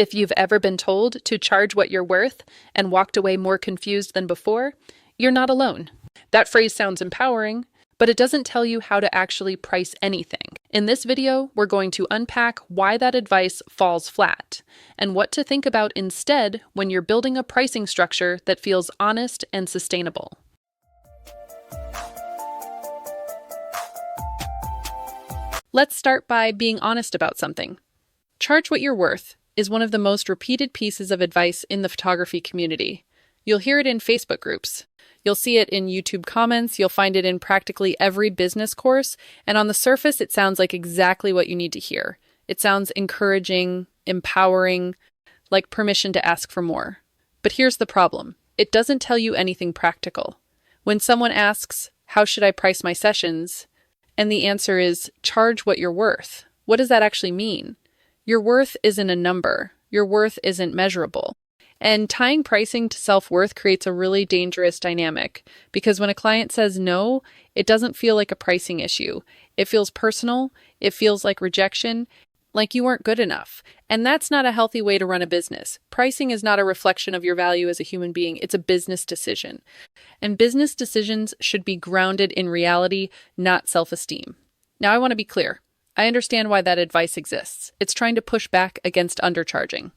If you've ever been told to charge what you're worth and walked away more confused than before, you're not alone. That phrase sounds empowering, but it doesn't tell you how to actually price anything. In this video, we're going to unpack why that advice falls flat and what to think about instead when you're building a pricing structure that feels honest and sustainable. Let's start by being honest about something. Charge what you're worth is one of the most repeated pieces of advice in the photography community. You'll hear it in Facebook groups. You'll see it in YouTube comments. You'll find it in practically every business course. And on the surface, it sounds like exactly what you need to hear. It sounds encouraging, empowering, like permission to ask for more. But here's the problem. It doesn't tell you anything practical. When someone asks, "How should I price my sessions?" and the answer is, "Charge what you're worth." What does that actually mean? Your worth isn't a number. Your worth isn't measurable. And tying pricing to self-worth creates a really dangerous dynamic because when a client says no, it doesn't feel like a pricing issue. It feels personal. It feels like rejection, like you weren't good enough. And that's not a healthy way to run a business. Pricing is not a reflection of your value as a human being. It's a business decision. And business decisions should be grounded in reality, not self-esteem. Now, I want to be clear. I understand why that advice exists. It's trying to push back against undercharging.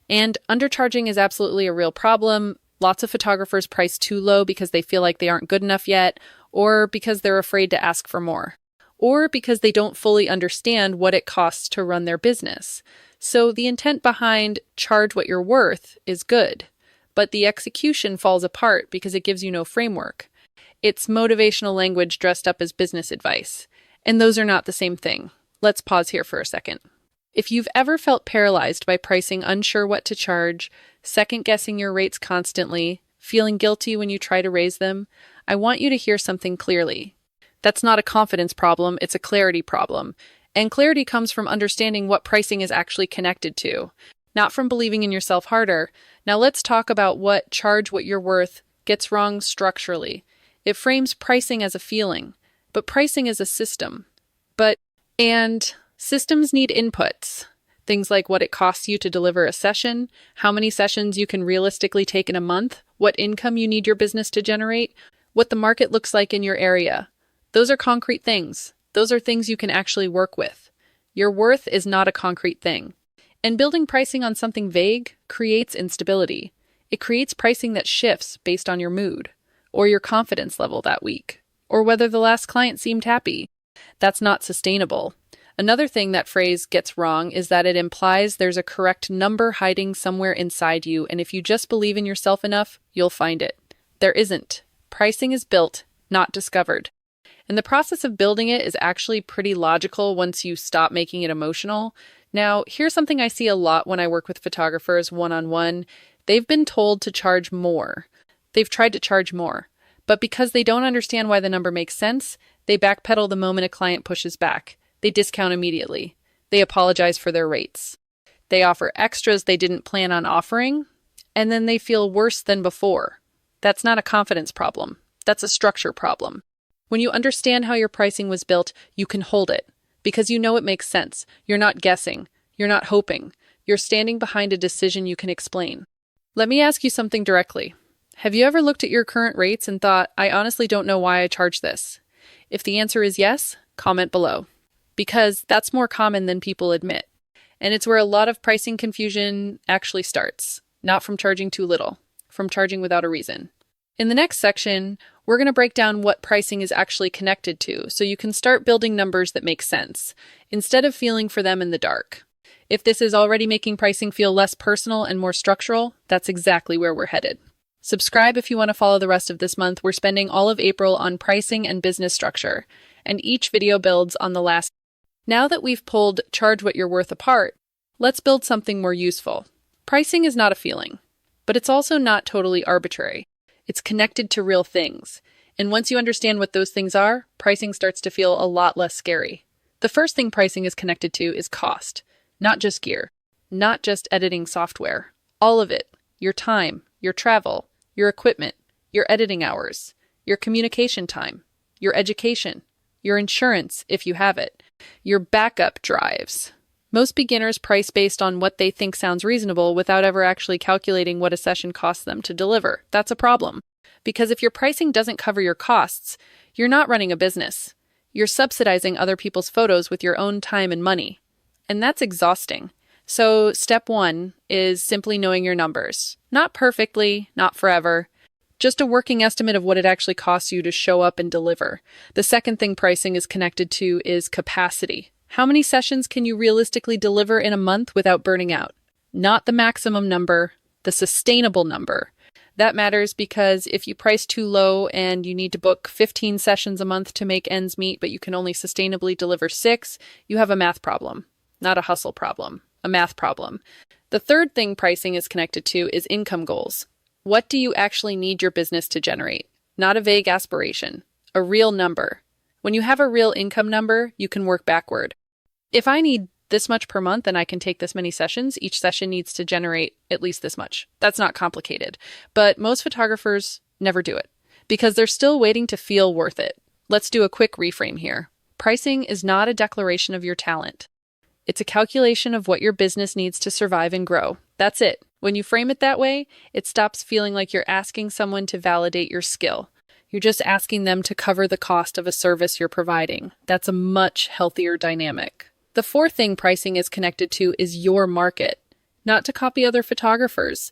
And undercharging is absolutely a real problem. Lots of photographers price too low because they feel like they aren't good enough yet, or because they're afraid to ask for more, or because they don't fully understand what it costs to run their business. So the intent behind charge what you're worth is good, but the execution falls apart because it gives you no framework. It's motivational language dressed up as business advice, and those are not the same thing. Let's pause here for a second. If you've ever felt paralyzed by pricing, unsure what to charge, second-guessing your rates constantly, feeling guilty when you try to raise them, I want you to hear something clearly. That's not a confidence problem, it's a clarity problem. And clarity comes from understanding what pricing is actually connected to, not from believing in yourself harder. Now let's talk about what charge what you're worth gets wrong structurally. It frames pricing as a feeling, but pricing is a system. And systems need inputs. Things like what it costs you to deliver a session, how many sessions you can realistically take in a month, what income you need your business to generate, what the market looks like in your area. Those are concrete things. Those are things you can actually work with. Your worth is not a concrete thing. And building pricing on something vague creates instability. It creates pricing that shifts based on your mood, or your confidence level that week, or whether the last client seemed happy. That's not sustainable. Another thing that phrase gets wrong is that it implies there's a correct number hiding somewhere inside you, and if you just believe in yourself enough, you'll find it. There isn't. Pricing is built, not discovered. And the process of building it is actually pretty logical once you stop making it emotional. Now, here's something I see a lot when I work with photographers one-on-one. They've been told to charge more. They've tried to charge more. But because they don't understand why the number makes sense, they backpedal the moment a client pushes back. They discount immediately. They apologize for their rates. They offer extras they didn't plan on offering, and then they feel worse than before. That's not a confidence problem. That's a structure problem. When you understand how your pricing was built, you can hold it because you know it makes sense. You're not guessing. You're not hoping. You're standing behind a decision you can explain. Let me ask you something directly. Have you ever looked at your current rates and thought, "I honestly don't know why I charge this"? If the answer is yes, comment below. Because that's more common than people admit. And it's where a lot of pricing confusion actually starts. Not from charging too little, from charging without a reason. In the next section, we're going to break down what pricing is actually connected to, so you can start building numbers that make sense, instead of feeling for them in the dark. If this is already making pricing feel less personal and more structural, that's exactly where we're headed. Subscribe if you want to follow the rest of this month. We're spending all of April on pricing and business structure, and each video builds on the last. Now that we've pulled charge what you're worth apart, let's build something more useful. Pricing is not a feeling, but it's also not totally arbitrary. It's connected to real things. And once you understand what those things are, pricing starts to feel a lot less scary. The first thing pricing is connected to is cost, not just gear, not just editing software. All of it, your time, your travel, your equipment, your editing hours, your communication time, your education, your insurance if you have it, your backup drives, Most beginners price based on what they think sounds reasonable without ever actually calculating what a session costs them to deliver. That's a problem. Because if your pricing doesn't cover your costs, you're not running a business. You're subsidizing other people's photos with your own time and money. And that's exhausting. So step one is simply knowing your numbers. Not perfectly, not forever. Just a working estimate of what it actually costs you to show up and deliver. The second thing pricing is connected to is capacity. How many sessions can you realistically deliver in a month without burning out? Not the maximum number, the sustainable number. That matters because if you price too low and you need to book 15 sessions a month to make ends meet, but you can only sustainably deliver 6, you have a math problem, not a hustle problem, a math problem. The third thing pricing is connected to is income goals. What do you actually need your business to generate? Not a vague aspiration, a real number. When you have a real income number, you can work backward. If I need this much per month and I can take this many sessions, each session needs to generate at least this much. That's not complicated. But most photographers never do it because they're still waiting to feel worth it. Let's do a quick reframe here. Pricing is not a declaration of your talent. It's a calculation of what your business needs to survive and grow. That's it. When you frame it that way, it stops feeling like you're asking someone to validate your skill. You're just asking them to cover the cost of a service you're providing. That's a much healthier dynamic. The fourth thing pricing is connected to is your market. Not to copy other photographers,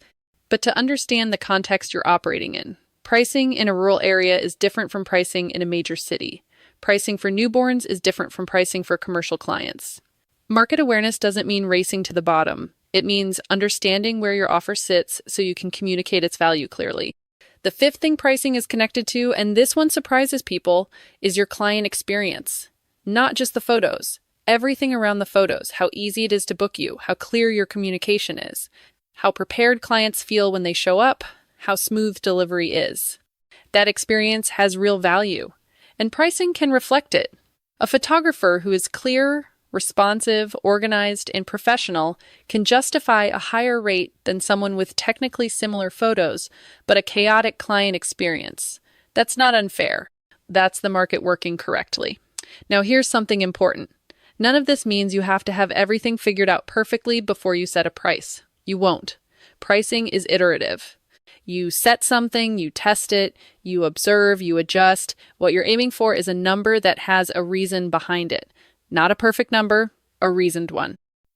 but to understand the context you're operating in. Pricing in a rural area is different from pricing in a major city. Pricing for newborns is different from pricing for commercial clients. Market awareness doesn't mean racing to the bottom. It means understanding where your offer sits so you can communicate its value clearly. The fifth thing pricing is connected to, and this one surprises people, is your client experience. Not just the photos. Everything around the photos, how easy it is to book you, how clear your communication is, how prepared clients feel when they show up, how smooth delivery is. That experience has real value, and pricing can reflect it. A photographer who is clear, responsive, organized, and professional can justify a higher rate than someone with technically similar photos, but a chaotic client experience. That's not unfair. That's the market working correctly. Now here's something important. None of this means you have to have everything figured out perfectly before you set a price. You won't. Pricing is iterative. You set something, you test it, you observe, you adjust. What you're aiming for is a number that has a reason behind it. Not a perfect number, a reasoned one.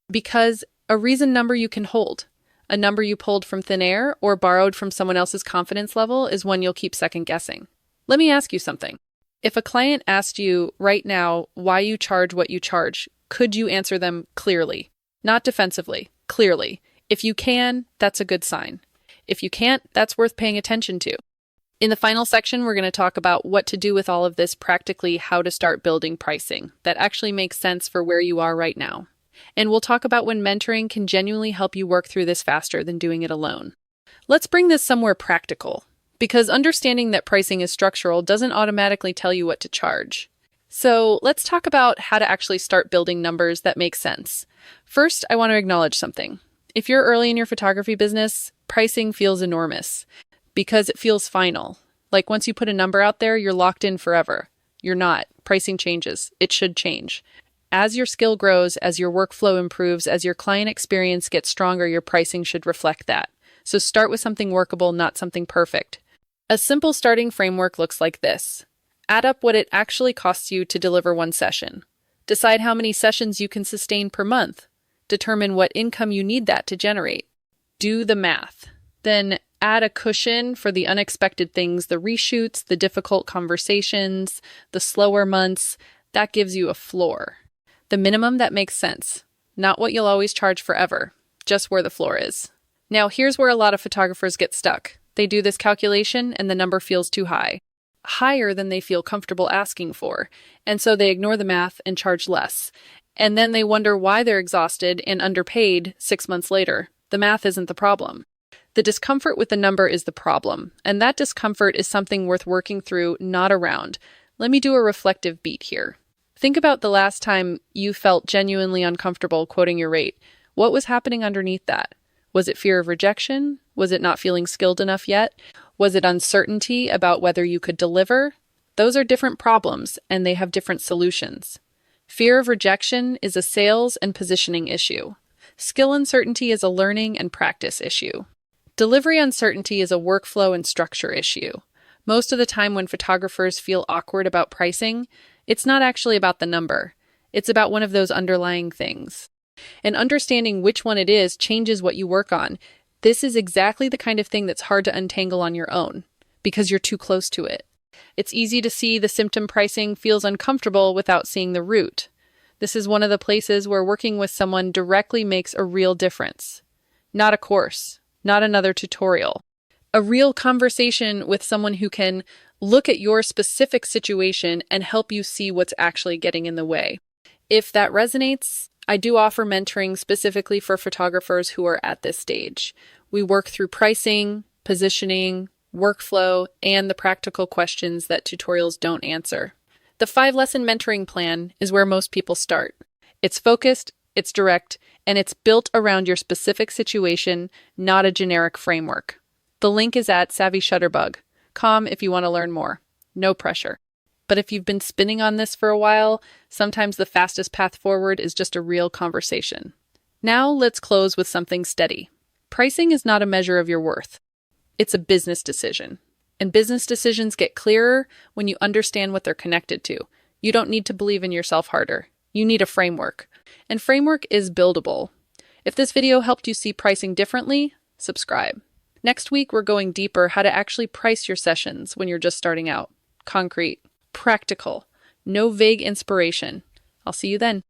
Because a reasoned number you can hold. A number you pulled from thin air or borrowed from someone else's confidence level is one you'll keep second guessing. Let me ask you something. If a client asked you right now why you charge what you charge, could you answer them clearly? Not defensively, clearly. If you can, that's a good sign. If you can't, that's worth paying attention to. In the final section, we're going to talk about what to do with all of this, practically how to start building pricing that actually makes sense for where you are right now. And we'll talk about when mentoring can genuinely help you work through this faster than doing it alone. Let's bring this somewhere practical. Because understanding that pricing is structural doesn't automatically tell you what to charge. So let's talk about how to actually start building numbers that make sense. First, I want to acknowledge something. If you're early in your photography business, pricing feels enormous because it feels final. Like once you put a number out there, you're locked in forever. You're not. Pricing changes. It should change. As your skill grows, as your workflow improves, as your client experience gets stronger, your pricing should reflect that. So start with something workable, not something perfect. A simple starting framework looks like this. Add up what it actually costs you to deliver one session. Decide how many sessions you can sustain per month. Determine what income you need that to generate. Do the math. Then add a cushion for the unexpected things, the reshoots, the difficult conversations, the slower months. That gives you a floor. The minimum that makes sense. Not what you'll always charge forever, just where the floor is. Now, here's where a lot of photographers get stuck. They do this calculation and the number feels too high. Higher than they feel comfortable asking for. And so they ignore the math and charge less. And then they wonder why they're exhausted and underpaid 6 months later. The math isn't the problem. The discomfort with the number is the problem. And that discomfort is something worth working through, not around. Let me do a reflective beat here. Think about the last time you felt genuinely uncomfortable quoting your rate. What was happening underneath that? Was it fear of rejection? Was it not feeling skilled enough yet? Was it uncertainty about whether you could deliver? Those are different problems, and they have different solutions. Fear of rejection is a sales and positioning issue. Skill uncertainty is a learning and practice issue. Delivery uncertainty is a workflow and structure issue. Most of the time when photographers feel awkward about pricing, it's not actually about the number. It's about one of those underlying things. And understanding which one it is changes what you work on. This is exactly the kind of thing that's hard to untangle on your own, because you're too close to it. It's easy to see the symptom pricing feels uncomfortable without seeing the root. This is one of the places where working with someone directly makes a real difference. Not a course, not another tutorial. A real conversation with someone who can look at your specific situation and help you see what's actually getting in the way. If that resonates, I do offer mentoring specifically for photographers who are at this stage. We work through pricing, positioning, workflow, and the practical questions that tutorials don't answer. The 5-lesson mentoring plan is where most people start. It's focused, it's direct, and it's built around your specific situation, not a generic framework. The link is at savvyshutterbug.com if you want to learn more. No pressure. But if you've been spinning on this for a while, sometimes the fastest path forward is just a real conversation. Now let's close with something steady. Pricing is not a measure of your worth. It's a business decision. And business decisions get clearer when you understand what they're connected to. You don't need to believe in yourself harder. You need a framework. And framework is buildable. If this video helped you see pricing differently, subscribe. Next week, we're going deeper how to actually price your sessions when you're just starting out. Concrete, practical, no vague inspiration. I'll see you then.